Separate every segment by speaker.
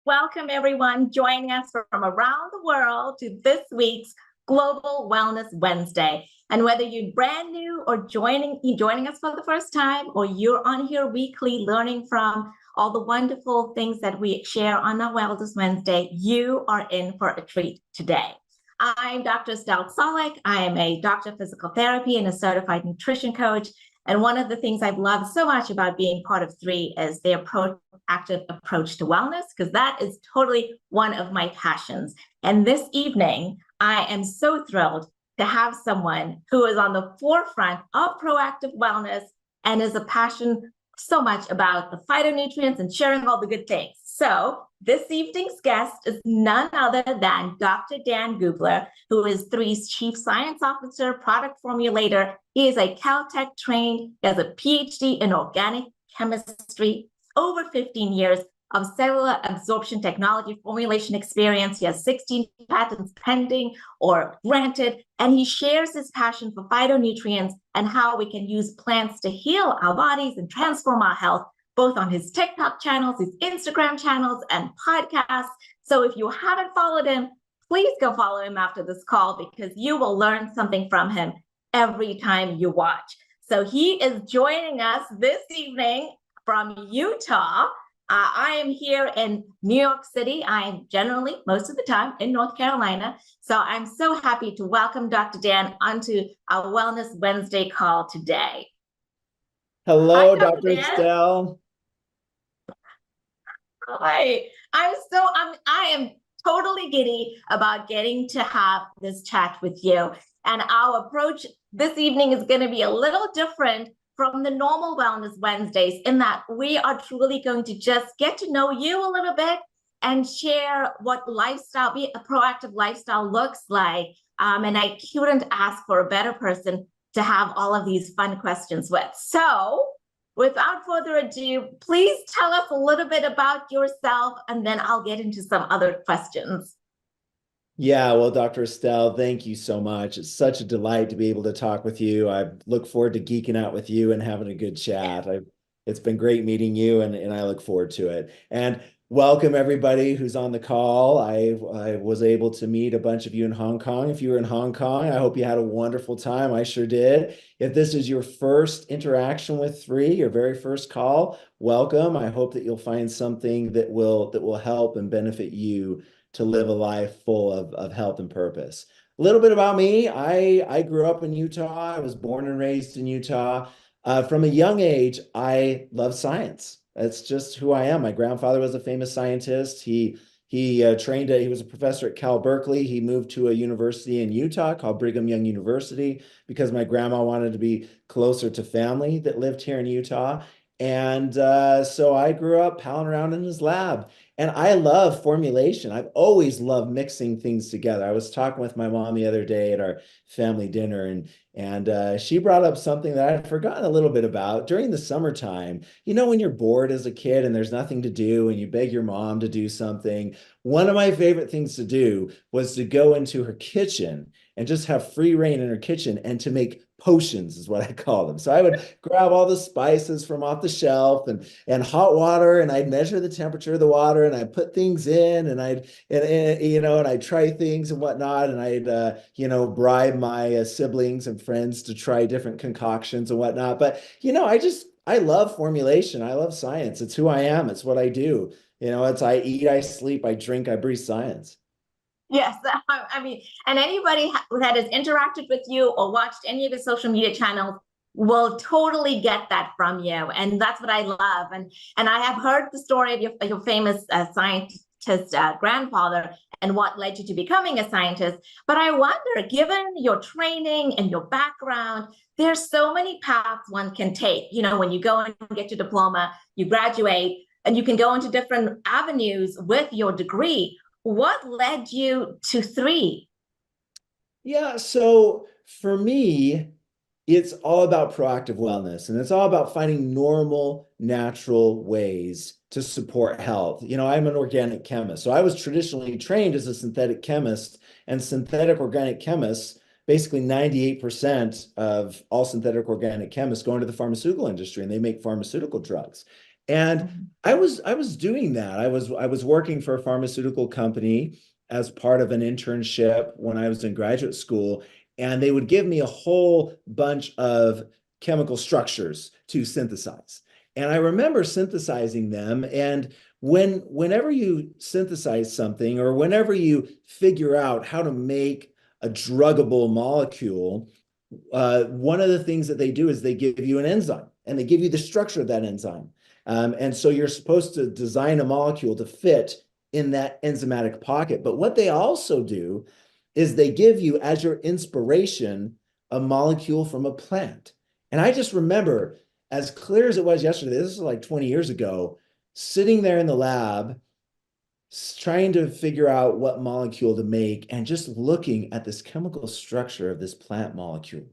Speaker 1: Welcome everyone joining us from around the world to this week's Global Wellness Wednesday. And whether you're brand new or joining us for the first time, or you're on here weekly learning from all the wonderful things that we share on our Wellness Wednesday, you are in for a treat today. I'm Dr. Estelle. I am a doctor of physical therapy and a certified nutrition coach. And one of the things I've loved so much about being part of 3 is their proactive approach to wellness, because that is totally one of my passions. And this evening, I am so thrilled to have someone who is on the forefront of proactive wellness and is a passion so much about the phytonutrients and sharing all the good things. So this evening's guest is none other than Dr. Dan Gubler, who is 3's Chief Science Officer, Product Formulator. He is a Caltech trained, he has a PhD in organic chemistry, over 15 years of cellular absorption technology formulation experience. He has 16 patents pending or granted, and he shares his passion for phytonutrients and how we can use plants to heal our bodies and transform our health, both on his TikTok channels, his Instagram channels, and podcasts. So if you haven't followed him, please go follow him after this call, because you will learn something from him every time you watch. So he is joining us this evening from Utah. I am here in New York City. I am generally, most of the time, in North Carolina. So I'm so happy to welcome Dr. Dan onto our Wellness Wednesday call today.
Speaker 2: Hello, Dr. Estelle.
Speaker 1: Hi. I am totally giddy about getting to have this chat with you. And our approach this evening is going to be a little different from the normal Wellness Wednesdays, in that we are truly going to just get to know you a little bit and share what a proactive lifestyle looks like. And I couldn't ask for a better person to have all of these fun questions with. So without further ado, please tell us a little bit about yourself, and then I'll get into some other questions.
Speaker 2: Yeah, well, Dr. Estelle, thank you so much. It's such a delight to be able to talk with you. I look forward to geeking out with you and having a good chat. It's been great meeting you, and I look forward to it. And welcome everybody who's on the call. I was able to meet a bunch of you in Hong Kong. If you were in Hong Kong, I hope you had a wonderful time. I sure did. If this is your first interaction with 3, your very first call, welcome. I hope that you'll find something that will help and benefit you to live a life full of health and purpose. A little bit about me. I grew up in Utah. I was born and raised in Utah. From a young age, I love science. That's just who I am. My grandfather was a famous scientist. He was a professor at Cal Berkeley. He moved to a university in Utah called Brigham Young University because my grandma wanted to be closer to family that lived here in Utah. And so I grew up palling around in his lab. And I love formulation. I've always loved mixing things together. I was talking with my mom the other day at our family dinner, and she brought up something that I'd forgotten a little bit about. During the summertime, you know, when you're bored as a kid and there's nothing to do and you beg your mom to do something, one of my favorite things to do was to go into her kitchen and just have free reign in her kitchen and to make potions, is what I call them. So I would grab all the spices from off the shelf and hot water, and I'd measure the temperature of the water, and I'd put things in, and I'd try things and whatnot, and I'd bribe my siblings and friends to try different concoctions and whatnot. But I love formulation. I love science. It's who I am. It's what I do. It's I eat, I sleep, I drink, I breathe science.
Speaker 1: Yes, I mean, and anybody that has interacted with you or watched any of the social media channels will totally get that from you, and that's what I love. And I have heard the story of your famous scientist grandfather and what led you to becoming a scientist. But I wonder, given your training and your background, there's so many paths one can take. You know, when you go and get your diploma, you graduate, and you can go into different avenues with your degree. What led you to 3?
Speaker 2: Yeah, so for me, it's all about proactive wellness, and it's all about finding normal, natural ways to support health. I'm an organic chemist, so I was traditionally trained as a synthetic chemist, and synthetic organic chemists, basically 98% of all synthetic organic chemists go into the pharmaceutical industry, and they make pharmaceutical drugs. And I was doing that. I was working for a pharmaceutical company as part of an internship when I was in graduate school, and they would give me a whole bunch of chemical structures to synthesize. And I remember synthesizing them. And whenever you synthesize something, or whenever you figure out how to make a druggable molecule, one of the things that they do is they give you an enzyme, and they give you the structure of that enzyme. And so you're supposed to design a molecule to fit in that enzymatic pocket. But what they also do is they give you, as your inspiration, a molecule from a plant. And I just remember, as clear as it was yesterday, this is like 20 years ago, sitting there in the lab, trying to figure out what molecule to make, and just looking at this chemical structure of this plant molecule.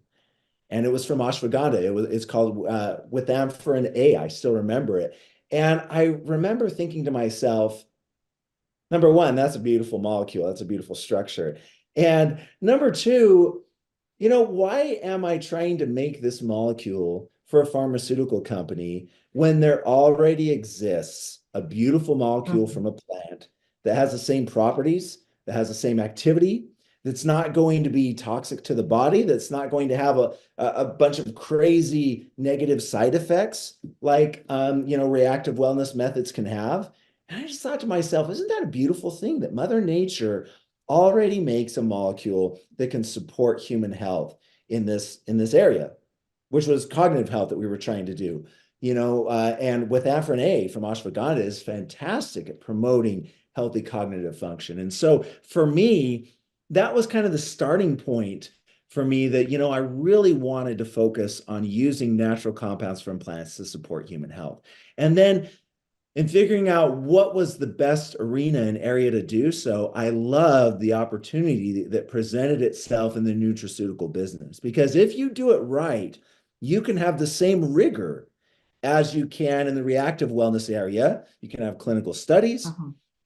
Speaker 2: And it was from ashwagandha. It's called withamphorin A. I still remember it. And I remember thinking to myself, number one, that's a beautiful molecule. That's a beautiful structure. And number two, why am I trying to make this molecule for a pharmaceutical company when there already exists a beautiful molecule from a plant that has the same properties, that has the same activity, that's not going to be toxic to the body, that's not going to have a bunch of crazy negative side effects like reactive wellness methods can have? And I just thought to myself, isn't that a beautiful thing that Mother Nature already makes a molecule that can support human health in this area, which was cognitive health that we were trying to do. And withamphorin A from ashwagandha is fantastic at promoting healthy cognitive function. And so for me, that was kind of the starting point for me that, I really wanted to focus on using natural compounds from plants to support human health. And then in figuring out what was the best arena and area to do so, I loved the opportunity that presented itself in the nutraceutical business. Because if you do it right, you can have the same rigor as you can in the reactive wellness area. You can have clinical studies.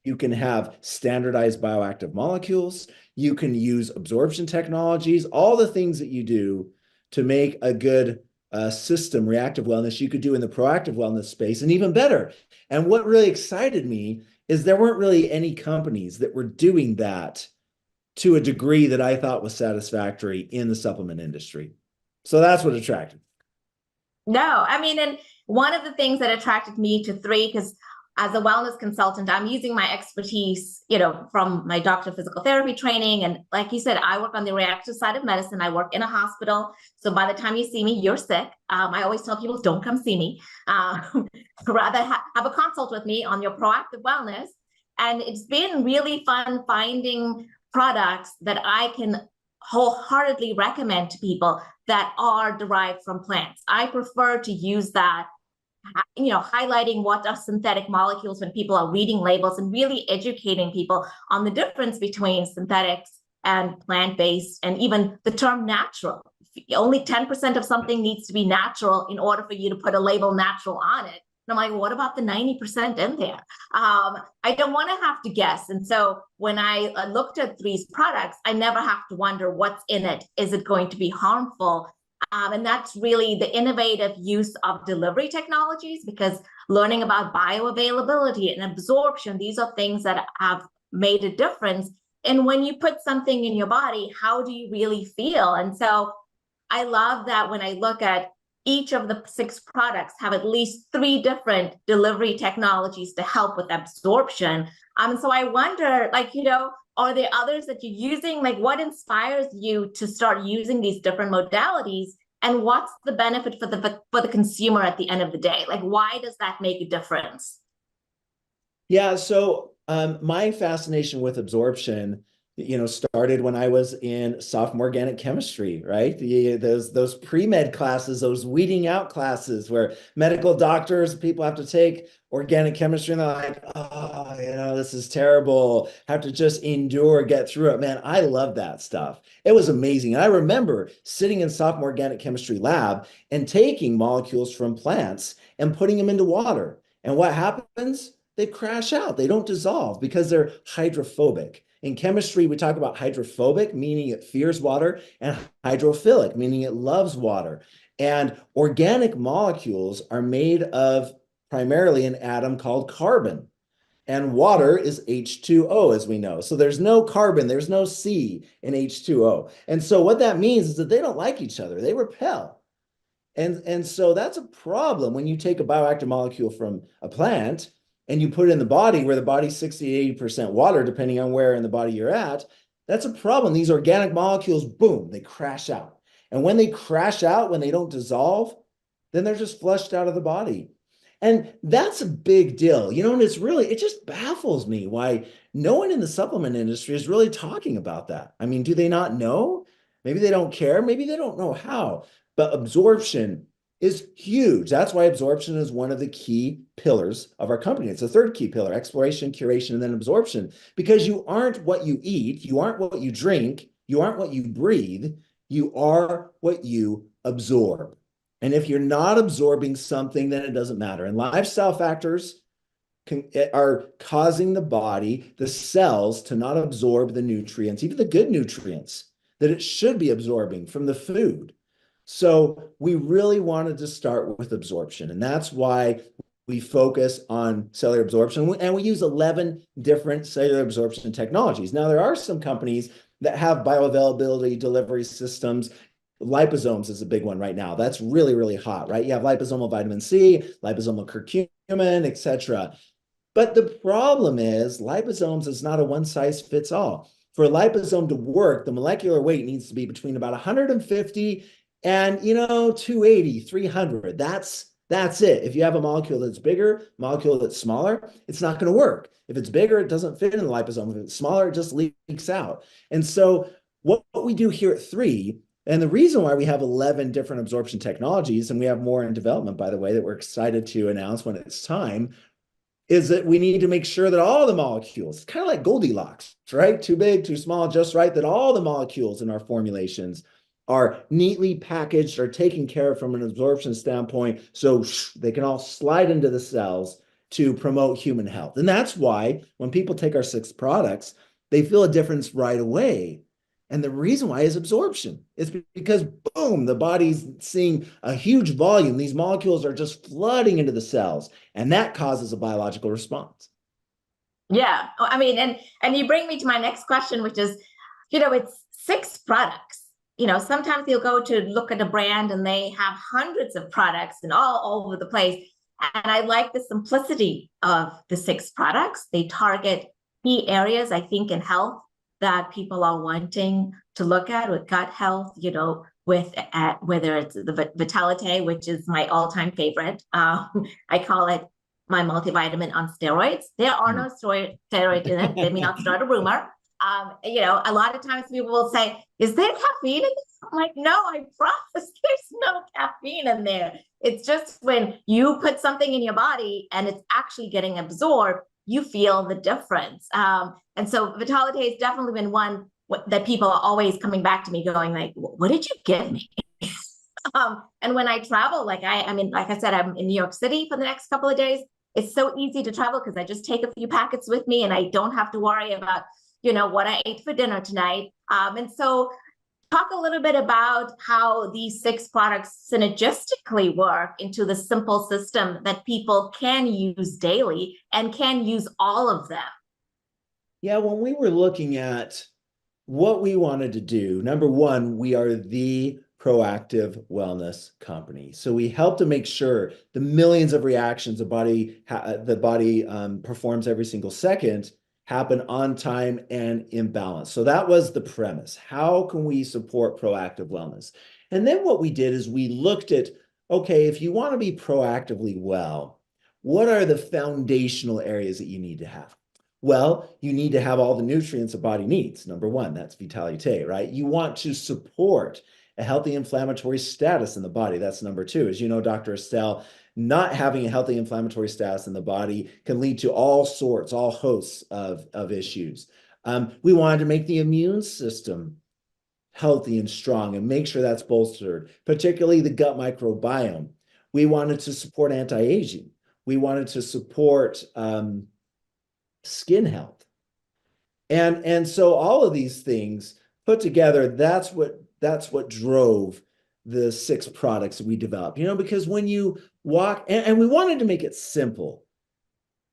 Speaker 2: You can have standardized bioactive molecules. You can use absorption technologies, all the things that you do to make a good system, reactive wellness, you could do in the proactive wellness space, and even better. And what really excited me is there weren't really any companies that were doing that to a degree that I thought was satisfactory in the supplement industry. So that's what attracted me.
Speaker 1: No, I mean, and one of the things that attracted me to 3, because as a wellness consultant, I'm using my expertise, from my doctor of physical therapy training. And like you said, I work on the reactive side of medicine. I work in a hospital. So by the time you see me, you're sick. I always tell people, don't come see me. Rather have a consult with me on your proactive wellness. And it's been really fun finding products that I can wholeheartedly recommend to people that are derived from plants. I prefer to use that, highlighting what are synthetic molecules when people are reading labels, and really educating people on the difference between synthetics and plant-based, and even the term natural. Only 10% of something needs to be natural in order for you to put a label natural on it. And I'm like, what about the 90% in there? I don't want to have to guess. And so when I looked at these products, I never have to wonder what's in it. Is it going to be harmful? And that's really the innovative use of delivery technologies, because learning about bioavailability and absorption, these are things that have made a difference. And when you put something in your body, how do you really feel? And so I love that when I look at each of the 6 products have at least 3 different delivery technologies to help with absorption. So I wonder, are there others that you're using? Like, what inspires you to start using these different modalities? And what's the benefit for the consumer at the end of the day? Like, why does that make a difference?
Speaker 2: Yeah, so my fascination with absorption, started when I was in sophomore organic chemistry, right? Those pre-med classes, those weeding out classes where medical doctors, people have to take organic chemistry, and they're like, oh, this is terrible. Have to just endure, get through it. Man, I love that stuff. It was amazing. And I remember sitting in sophomore organic chemistry lab and taking molecules from plants and putting them into water. And what happens? They crash out. They don't dissolve because they're hydrophobic. In chemistry, we talk about hydrophobic, meaning it fears water, and hydrophilic, meaning it loves water. And organic molecules are made of primarily an atom called carbon. And water is H2O, as we know. So there's no carbon, there's no C in H2O. And so what that means is that they don't like each other, they repel. And so that's a problem when you take a bioactive molecule from a plant and you put it in the body where the body's 60 to 80% water, depending on where in the body you're at. That's a problem. These organic molecules, boom, they crash out. And when they crash out, when they don't dissolve, then they're just flushed out of the body. And that's a big deal, and it just baffles me why no one in the supplement industry is really talking about that. I mean, do they not know? Maybe they don't care. Maybe they don't know how. But absorption is huge. That's why absorption is one of the key pillars of our company. It's the third key pillar: exploration, curation, and then absorption. Because you aren't what you eat, you aren't what you drink, you aren't what you breathe, you are what you absorb. And if you're not absorbing something, then it doesn't matter. And lifestyle factors are causing the body, the cells, to not absorb the nutrients, even the good nutrients that it should be absorbing from the food. So we really wanted to start with absorption. And that's why we focus on cellular absorption. And we use 11 different cellular absorption technologies. Now, there are some companies that have bioavailability delivery systems. Liposomes is a big one right now. That's really, really hot, right? You have liposomal vitamin C, liposomal curcumin, etc. But the problem is liposomes is not a one size fits all. For a liposome to work, the molecular weight needs to be between about 150 and 280, 300. That's it. If you have a molecule that's bigger, molecule that's smaller, it's not going to work. If it's bigger, it doesn't fit in the liposome. If it's smaller, it just leaks out. And so what we do here at 3, and the reason why we have 11 different absorption technologies, and we have more in development, by the way, that we're excited to announce when it's time, is that we need to make sure that all the molecules, kind of like Goldilocks, right? Too big, too small, just right, that all the molecules in our formulations are neatly packaged, are taken care of from an absorption standpoint, so they can all slide into the cells to promote human health. And that's why when people take our 6 products, they feel a difference right away. And the reason why is absorption. It's because, boom, the body's seeing a huge volume. These molecules are just flooding into the cells, and that causes a biological response.
Speaker 1: Yeah. I mean, and you bring me to my next question, which is, it's 6 products. Sometimes you'll go to look at a brand and they have hundreds of products and all over the place. And I like the simplicity of the 6 products. They target key areas, I think, in health that people are wanting to look at, with gut health, with whether it's the Vitality, which is my all-time favorite. I call it my multivitamin on steroids. There are no steroids in it. Let me not start a rumor. A lot of times people will say, is there caffeine in this? I'm like, no, I promise there's no caffeine in there. It's just when you put something in your body and it's actually getting absorbed, you feel the difference. And so Vitality has definitely been one that people are always coming back to me going like, what did you give me? And when I travel, like I said, I'm in New York City for the next couple of days. It's so easy to travel because I just take a few packets with me and I don't have to worry about, what I ate for dinner tonight. And so talk a little bit about how these 6 products synergistically work into the simple system that people can use daily and can use all of them.
Speaker 2: Yeah, when we were looking at what we wanted to do, number one, we are the proactive wellness company. So we help to make sure the millions of reactions the body performs every single second happen on time and in balance. So that was the premise. How can we support proactive wellness? And then what we did is we looked at, okay, if you want to be proactively well, what are the foundational areas that you need to have? Well, you need to have all the nutrients the body needs. Number one, that's Vitality, right? You want to support a healthy inflammatory status in the body. That's number 2. As you know, Dr. Estelle, not having a healthy inflammatory status in the body can lead to all hosts of issues. We wanted to make the immune system healthy and strong and make sure that's bolstered, particularly the gut microbiome. We wanted to support anti-aging. We wanted to support skin health. And so all of these things put together, that's what drove the 6 products we developed, because when you and we wanted to make it simple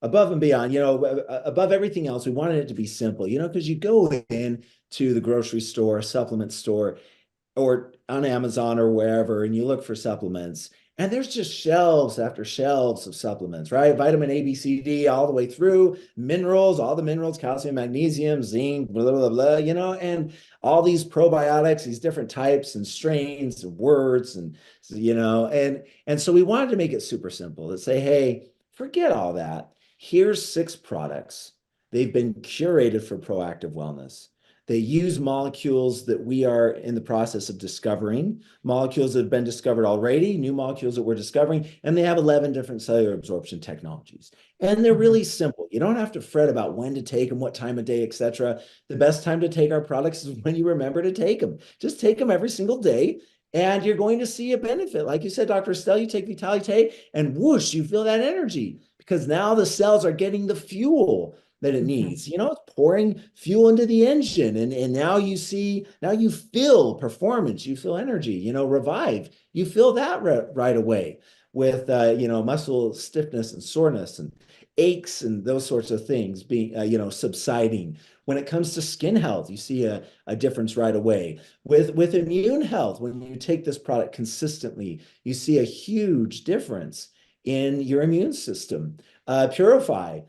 Speaker 2: above and beyond, above everything else. We wanted it to be simple, because you go in to the grocery store, supplement store, or on Amazon or wherever, and you look for supplements, and there's just shelves after shelves of supplements, right? Vitamin A, B, C, D, all the way through minerals, all the minerals, calcium, magnesium, zinc, blah, blah, blah, and all these probiotics, these different types and strains and words, and so we wanted to make it super simple to say, hey, forget all that. Here's 6 products. They've been curated for proactive wellness. They use molecules that we are in the process of discovering, molecules that have been discovered already, new molecules that we're discovering, and they have 11 different cellular absorption technologies. And they're really simple. You don't have to fret about when to take them, what time of day, etc. The best time to take our products is when you remember to take them. Just take them every single day, and you're going to see a benefit. Like you said, Dr. Estelle, you take Vitalite, and whoosh, you feel that energy because now the cells are getting the fuel that it needs. It's pouring fuel into the engine. And now you feel performance, you feel energy, revive. You feel that right away with, muscle stiffness and soreness and aches and those sorts of things being, subsiding. When it comes to skin health, you see a difference right away. With immune health, when you take this product consistently, you see a huge difference in your immune system. Purify,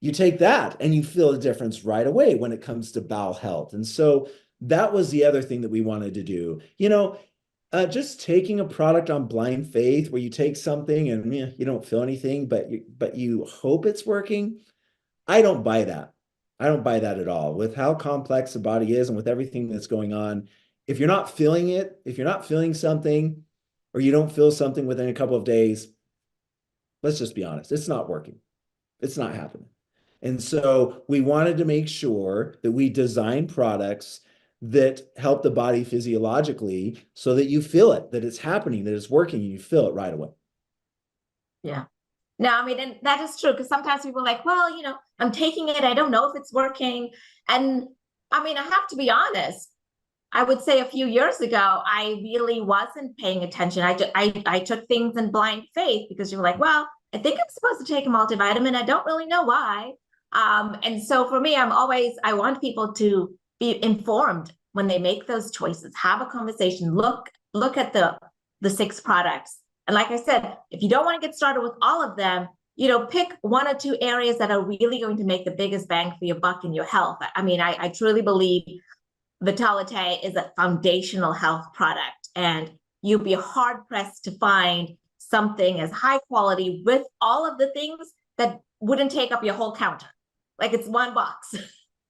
Speaker 2: you take that and you feel a difference right away when it comes to bowel health. And so that was the other thing that we wanted to do. Just taking a product on blind faith where you take something and you don't feel anything, but you hope it's working. I don't buy that. I don't buy that at all. With how complex the body is and with everything that's going on, if you're not feeling it, if you're not feeling something, or you don't feel something within a couple of days, let's just be honest, it's not working. It's not happening. And so we wanted to make sure that we design products that help the body physiologically so that you feel it, that it's happening, that it's working, and you feel it right away.
Speaker 1: Yeah. No, I mean, and that is true because sometimes people are like, well, I'm taking it. I don't know if it's working. And I mean, I have to be honest. I would say a few years ago, I really wasn't paying attention. I took things in blind faith because you were like, well, I think I'm supposed to take a multivitamin. I don't really know why. And so for me, I want people to be informed when they make those choices, have a conversation, look at the 6 products. And like I said, if you don't want to get started with all of them, pick 1 or 2 areas that are really going to make the biggest bang for your buck in your health. I mean, I truly believe Vitalite is a foundational health product, and you'll be hard pressed to find something as high quality with all of the things that wouldn't take up your whole counter. Like it's 1 box.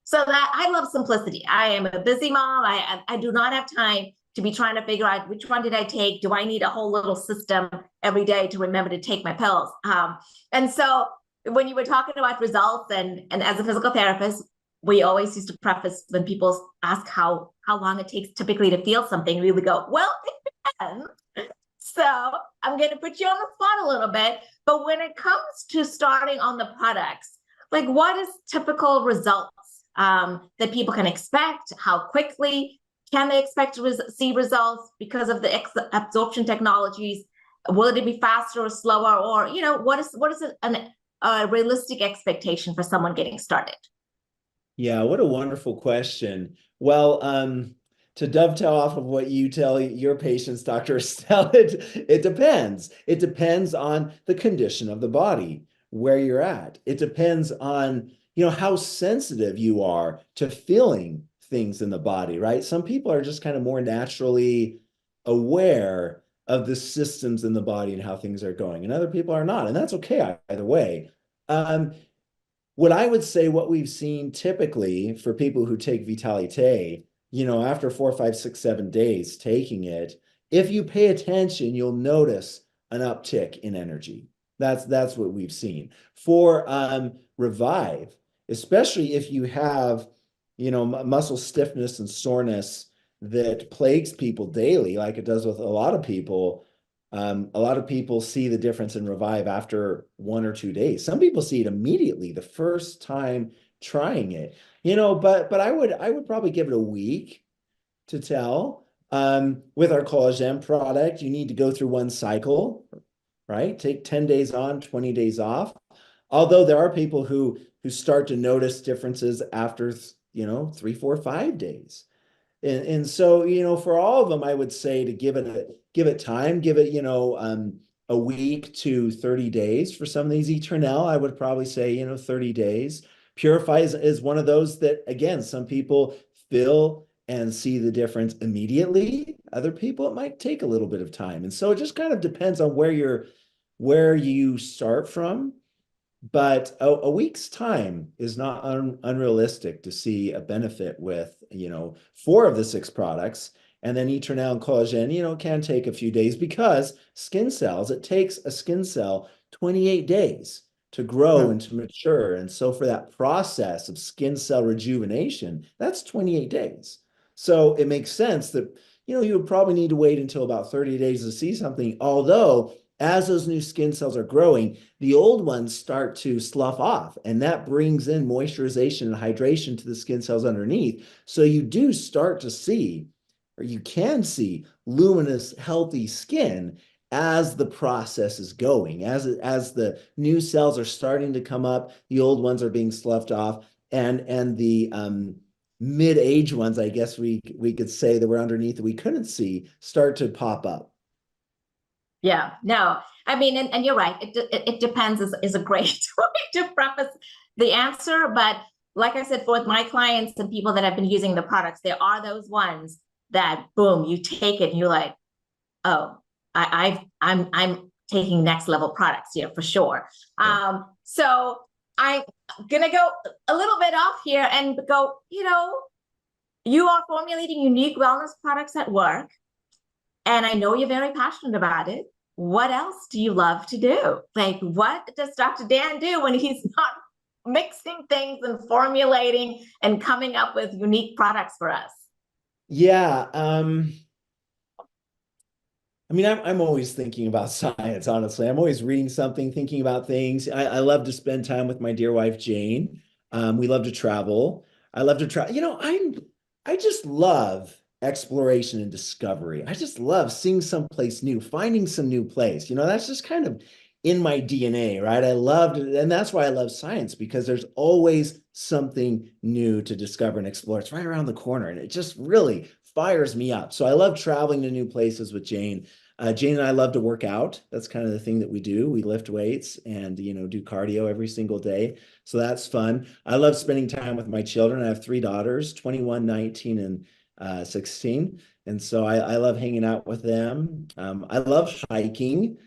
Speaker 1: So that I love simplicity. I am a busy mom. I do not have time to be trying to figure out which one did I take. Do I need a whole little system every day to remember to take my pills? And so when you were talking about results and as a physical therapist, we always used to preface when people ask how long it takes typically to feel something, we would go, well, it depends. So I'm going to put you on the spot a little bit. But when it comes to starting on the products, like what is typical results that people can expect? How quickly can they expect to see results because of the absorption technologies? Will it be faster or slower? Or, what is a realistic expectation for someone getting started?
Speaker 2: Yeah, what a wonderful question. Well, to dovetail off of what you tell your patients, Dr. Estelle, it depends. It depends on the condition of the body, where you're at. It depends on, how sensitive you are to feeling things in the body, right? Some people are just kind of more naturally aware of the systems in the body and how things are going, and other people are not, and that's okay either way. What I would say, what we've seen typically for people who take Vitalite, after 4, 5, 6, 7 days taking it, if you pay attention, you'll notice an uptick in energy. That's what we've seen. For Revive, especially if you have, muscle stiffness and soreness that plagues people daily, like it does with a lot of people, see the difference in Revive after 1 or 2 days. Some people see it immediately the first time trying it, but I would probably give it a week to tell. With our collagen product, you need to go through 1 cycle, right? Take 10 days on, 20 days off. Although there are people who start to notice differences after, 3, 4, 5 days. And so, for all of them, I would say to give it time, give it, a week to 30 days. For some of these Eternal, I would probably say, 30 days. Purify is one of those that, again, some people feel and see the difference immediately. Other people, it might take a little bit of time. And so it just kind of depends on where you start from. But a week's time is not unrealistic to see a benefit with, 4 of the 6 products. And then Eternal and Collagen, can take a few days because skin cells, it takes a skin cell 28 days to grow and to mature. And so for that process of skin cell rejuvenation, that's 28 days. So it makes sense that, you would probably need to wait until about 30 days to see something. Although as those new skin cells are growing, the old ones start to slough off, and that brings in moisturization and hydration to the skin cells underneath. So you do start to see, or you can see, luminous, healthy skin as the process is going, as the new cells are starting to come up, the old ones are being sloughed off, and the mid-age ones, I guess we could say, that were underneath that we couldn't see start to pop up.
Speaker 1: Yeah, no, I mean, and you're right. It depends is a great way to preface the answer. But like I said, for my clients and people that have been using the products, there are those ones that boom, you take it and you're like, oh, I'm taking next level products here for sure.
Speaker 2: Yeah.
Speaker 1: So I'm gonna go a little bit off here and go, you are formulating unique wellness products at work. And I know you're very passionate about it. What else do you love to do? Like, what does Dr. Dan do when he's not mixing things and formulating and coming up with unique products for us?
Speaker 2: Yeah. I mean, I'm always thinking about science, honestly. I'm always reading something, thinking about things. I love to spend time with my dear wife, Jane. We love to travel. I love to travel. I just love exploration and discovery. I just love seeing someplace new, finding some new place. That's just kind of in my DNA, right? I loved it. And that's why I love science, because there's always something new to discover and explore. It's right around the corner, and it just really fires me up. So I love traveling to new places with Jane. Jane and I love to work out. That's kind of the thing that we do. We lift weights and, do cardio every single day. So that's fun. I love spending time with my children. I have 3 daughters, 21, 19, and 16. And so I love hanging out with them. I love hiking.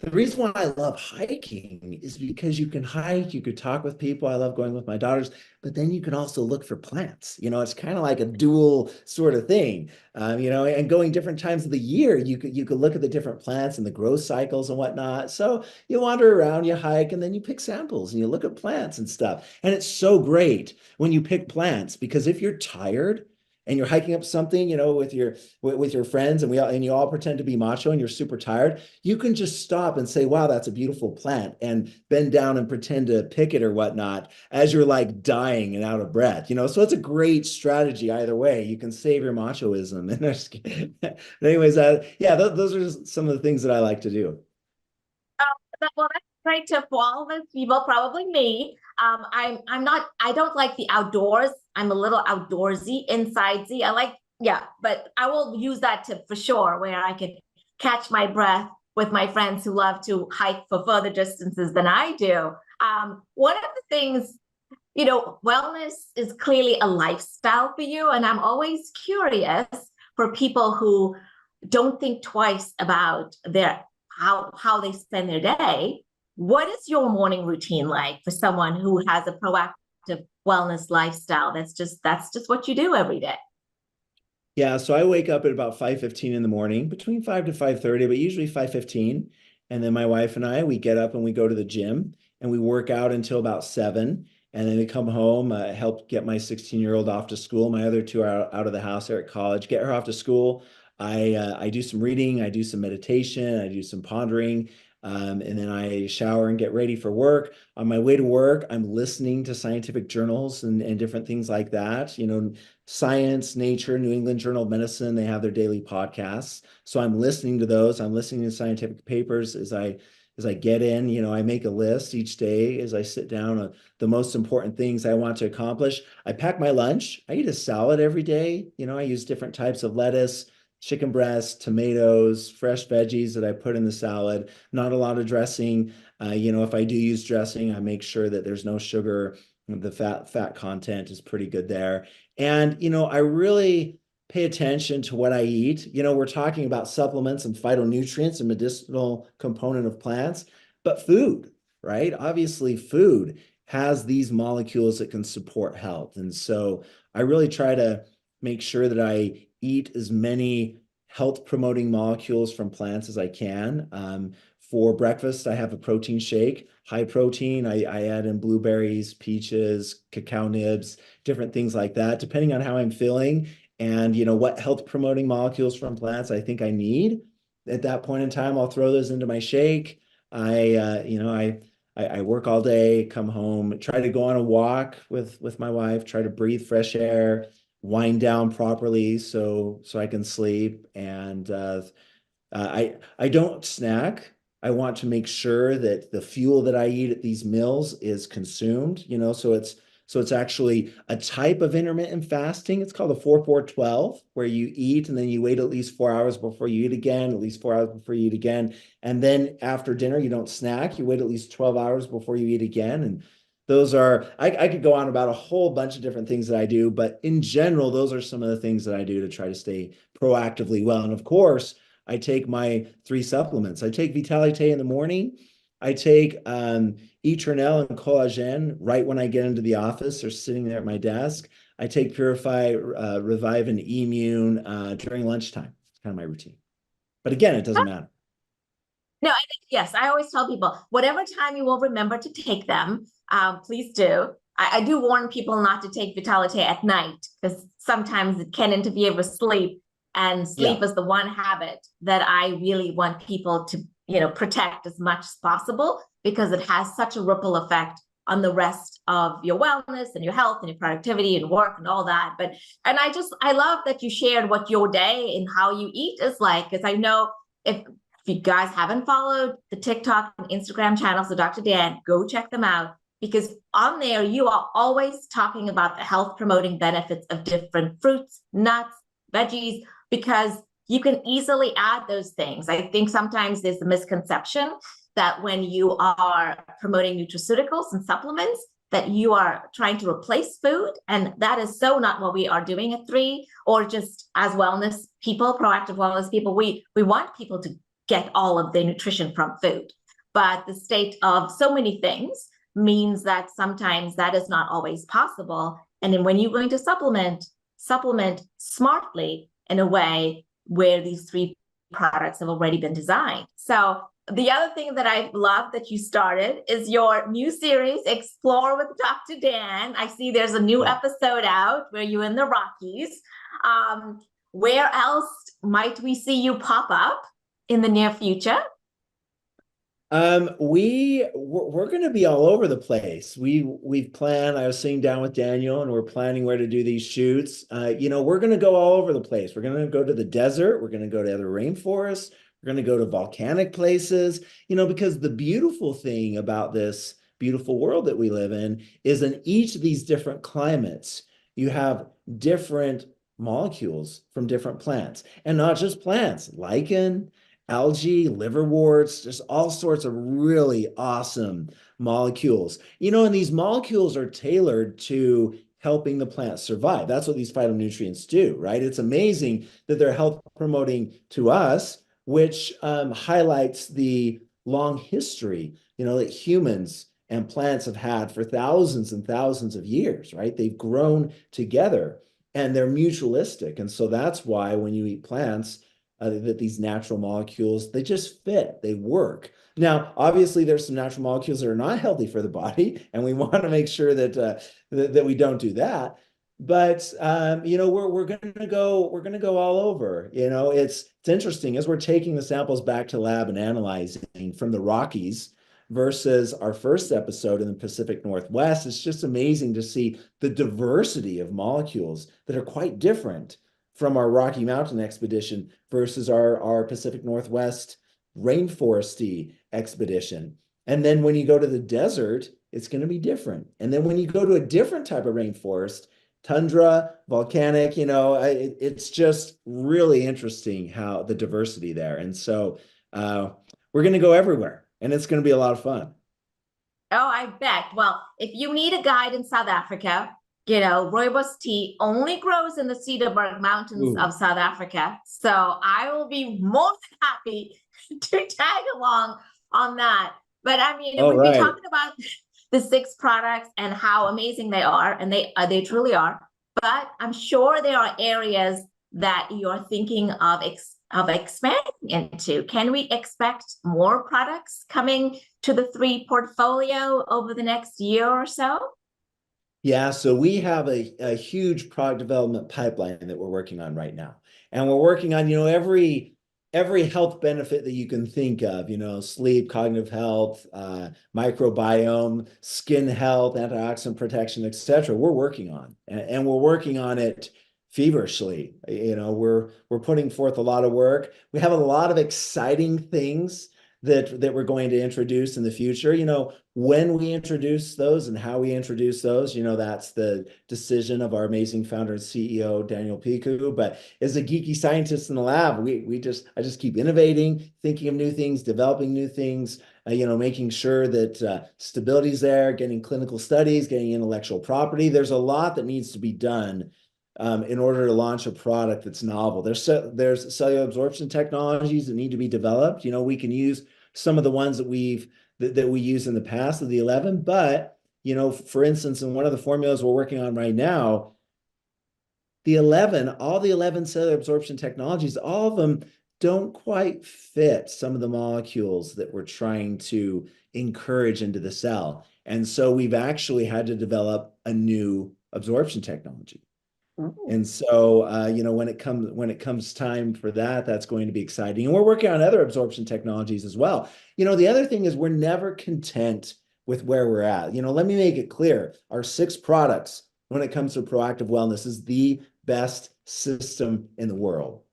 Speaker 2: The reason why I love hiking is because you can hike, you could talk with people. I love going with my daughters, but then you can also look for plants. It's kind of like a dual sort of thing. And going different times of the year, you could look at the different plants and the growth cycles and whatnot. So you wander around, you hike, and then you pick samples and you look at plants and stuff. And it's so great when you pick plants, because if you're tired and you're hiking up something, with your friends, and you all pretend to be macho and you're super tired, you can just stop and say, wow, that's a beautiful plant, and bend down and pretend to pick it or whatnot as you're like dying and out of breath. So it's a great strategy either way. You can save your machoism. But anyways, yeah, those are some of the things that I like to do.
Speaker 1: Well, that's a great tip for all of us people, probably me. I don't like the outdoors. I'm a little outdoorsy, insidesy. Yeah, but I will use that tip for sure, where I can catch my breath with my friends who love to hike for further distances than I do. One of the things, wellness is clearly a lifestyle for you. And I'm always curious for people who don't think twice about how they spend their day. What is your morning routine like for someone who has a proactive wellness lifestyle? That's just what you do every day.
Speaker 2: Yeah, so I wake up at about 5:15 in the morning, between 5 to 5:30, but usually 5:15. And then my wife and we get up and we go to the gym and we work out until about 7. And then we come home, help get my 16-year-old off to school. My other 2 are out of the house. They're at college. Get her off to school. I do some reading, I do some meditation, I do some pondering, and then I shower and get ready for work. On my way to work, I'm listening to scientific journals and different things like that. Science, Nature, New England Journal of Medicine, they have their daily podcasts. So I'm listening to those. I'm listening to scientific papers as I I get in, I make a list each day as I sit down of the most important things I want to accomplish. I pack my lunch. I eat a salad every day. I use different types of lettuce, chicken breast, tomatoes, fresh veggies that I put in the salad, not a lot of dressing. If I do use dressing, I make sure that there's no sugar. The fat content is pretty good there. And, I really pay attention to what I eat. We're talking about supplements and phytonutrients and medicinal component of plants, but food, right? Obviously, food has these molecules that can support health. And so I really try to make sure that I eat as many health promoting molecules from plants as I can. For breakfast, I have a protein shake, high protein. I add in blueberries, peaches, cacao nibs, different things like that, depending on how I'm feeling and what health promoting molecules from plants I think I need. At that point in time, I'll throw those into my shake. I work all day, come home, try to go on a walk with my wife, try to breathe fresh air, wind down properly so I can sleep. And I don't snack. I want to make sure that the fuel that I eat at these meals is consumed, so it's actually a type of intermittent fasting. It's called a 4-4-12, where you eat and then you wait at least 4 hours before you eat again, at least 4 hours before you eat again. And then after dinner, you don't snack. You wait at least 12 hours before you eat again. And those are, I could go on about a whole bunch of different things that I do, but in general, those are some of the things that I do to try to stay proactively well. And of course, I take my 3 supplements. I take Vitalite in the morning. I take Eternel and Collagen right when I get into the office or sitting there at my desk. I take Purify, Revive, and Immune during lunchtime. It's kind of my routine. But again, it doesn't matter.
Speaker 1: No, I think, yes, I always tell people, whatever time you will remember to take them, please do. I do warn people not to take Vitality at night because sometimes it can interfere with sleep. And sleep is the one habit that I really want people to, protect as much as possible because it has such a ripple effect on the rest of your wellness and your health and your productivity and work and all that. And I love that you shared what your day and how you eat is like, because I know if you guys haven't followed the TikTok and Instagram channels of Dr. Dan, go check them out because on there, you are always talking about the health promoting benefits of different fruits, nuts, veggies, because you can easily add those things. I think sometimes there's a misconception that when you are promoting nutraceuticals and supplements, that you are trying to replace food. And that is so not what we are doing at 3, or just as wellness people, proactive wellness people. We want people to get all of their nutrition from food. But the state of so many things means that sometimes that is not always possible. And then when you're going to supplement smartly in a way where these 3 products have already been designed. So the other thing that I love that you started is your new series, Explore with Dr. Dan. I see there's a new episode out where you're in the Rockies. Where else might we see you pop up in the near future?
Speaker 2: We're going to be all over the place. We've planned. I was sitting down with Daniel, and we're planning where to do these shoots. We're going to go all over the place. We're going to go to the desert. We're going to go to other rainforests. We're going to go to volcanic places. Because the beautiful thing about this beautiful world that we live in is in each of these different climates, you have different molecules from different plants, and not just plants, lichen, algae, liverworts, just all sorts of really awesome molecules. And these molecules are tailored to helping the plant survive. That's what these phytonutrients do, right? It's amazing that they're health promoting to us, which highlights the long history, that humans and plants have had for thousands and thousands of years, right? They've grown together and they're mutualistic. And so that's why when you eat plants, that these natural molecules, they just fit, they work. Now, obviously, there's some natural molecules that are not healthy for the body, and we want to make sure that that we don't do that. But we're gonna go all over. It's interesting as we're taking the samples back to lab and analyzing from the Rockies versus our first episode in the Pacific Northwest. It's just amazing to see the diversity of molecules that are quite different from our Rocky Mountain expedition versus our Pacific Northwest rainforesty expedition. And then when you go to the desert, it's going to be different. And then when you go to a different type of rainforest, tundra, volcanic, it's just really interesting how the diversity there. And so we're going to go everywhere, and it's going to be a lot of fun.
Speaker 1: Oh, I bet. Well, if you need a guide in South Africa, rooibos tea only grows in the Cederberg Mountains
Speaker 2: Ooh.
Speaker 1: of South Africa. So I will be more than happy to tag along on that. But I mean,
Speaker 2: All
Speaker 1: we've been
Speaker 2: right.
Speaker 1: talking about the 6 products and how amazing they are, and they truly are. But I'm sure there are areas that you're thinking of expanding into. Can we expect more products coming to the 3 portfolio over the next year or so?
Speaker 2: Yeah, so we have a huge product development pipeline that we're working on right now. And we're working on, every health benefit that you can think of, sleep, cognitive health, microbiome, skin health, antioxidant protection, et cetera. We're working on, and we're working on it feverishly. We're putting forth a lot of work. We have a lot of exciting things that we're going to introduce in the future. When we introduce those and how we introduce those, that's the decision of our amazing founder and CEO, Daniel Piku. But as a geeky scientist in the lab, I just keep innovating, thinking of new things, developing new things, making sure that stability's there, getting clinical studies, getting intellectual property. There's a lot that needs to be done in order to launch a product that's novel. There's cellular absorption technologies that need to be developed. We can use some of the ones that we use in the past of the 11, but for instance, in one of the formulas we're working on right now, all the 11 cellular absorption technologies, all of them don't quite fit some of the molecules that we're trying to encourage into the cell. And so we've actually had to develop a new absorption technology. And so, when it comes time for that, that's going to be exciting. And we're working on other absorption technologies as well. The other thing is we're never content with where we're at. Let me make it clear. Our 6 products, when it comes to proactive wellness, is the best system in the world.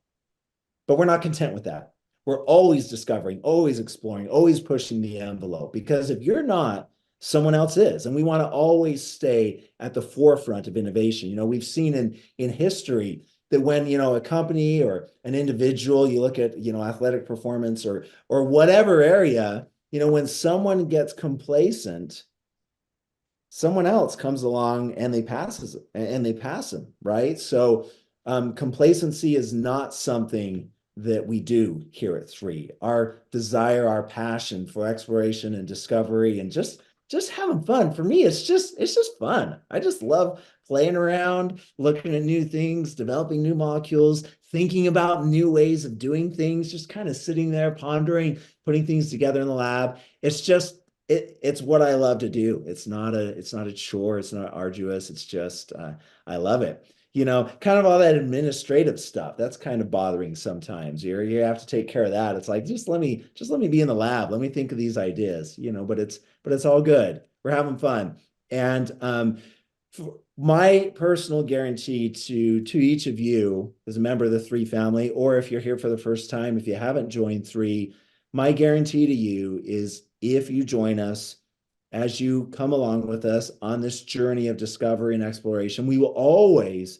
Speaker 2: But we're not content with that. We're always discovering, always exploring, always pushing the envelope. Because if you're not, someone else is. And we want to always stay at the forefront of innovation. We've seen in history that when, a company or an individual, you look at, athletic performance or whatever area, when someone gets complacent, someone else comes along and they pass them, right? So complacency is not something that we do here at 3. Our desire, our passion for exploration and discovery and just having fun. For me, it's just fun. I just love playing around, looking at new things, developing new molecules, thinking about new ways of doing things, just kind of sitting there pondering, putting things together in the lab. It's what I love to do. It's not a chore. It's not arduous. It's just, I love it. Kind of all that administrative stuff, that's kind of bothering sometimes. You have to take care of that. It's like, just let me be in the lab. Let me think of these ideas, but it's all good. We're having fun. And my personal guarantee to each of you as a member of the 3 family, or if you're here for the first time, if you haven't joined 3, my guarantee to you is if you join us, as you come along with us on this journey of discovery and exploration, we will always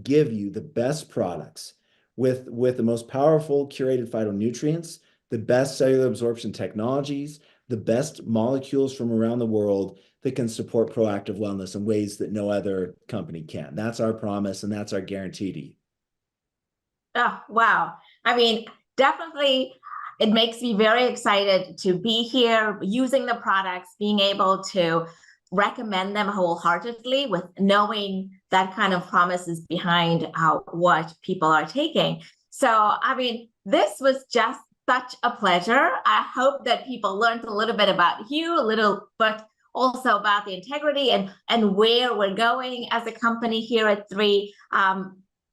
Speaker 2: give you the best products with the most powerful curated phytonutrients, the best cellular absorption technologies, the best molecules from around the world that can support proactive wellness in ways that no other company can. That's our promise, and that's our guarantee to you.
Speaker 1: Oh, wow. I mean, definitely it makes me very excited to be here using the products, being able to recommend them wholeheartedly with knowing that kind of promises behind what people are taking. So, I mean, this was just such a pleasure. I hope that people learned a little bit about you, a little bit also about the integrity and where we're going as a company here at 3.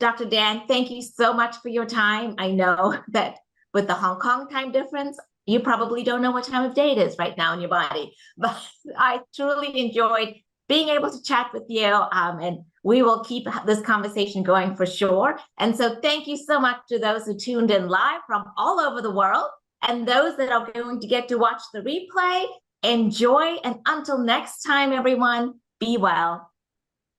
Speaker 1: Dr. Dan, thank you so much for your time. I know that with the Hong Kong time difference, you probably don't know what time of day it is right now in your body, but I truly enjoyed being able to chat with you, and we will keep this conversation going for sure. And so thank you so much to those who tuned in live from all over the world. And those that are going to get to watch the replay, enjoy. And until next time, everyone, be well.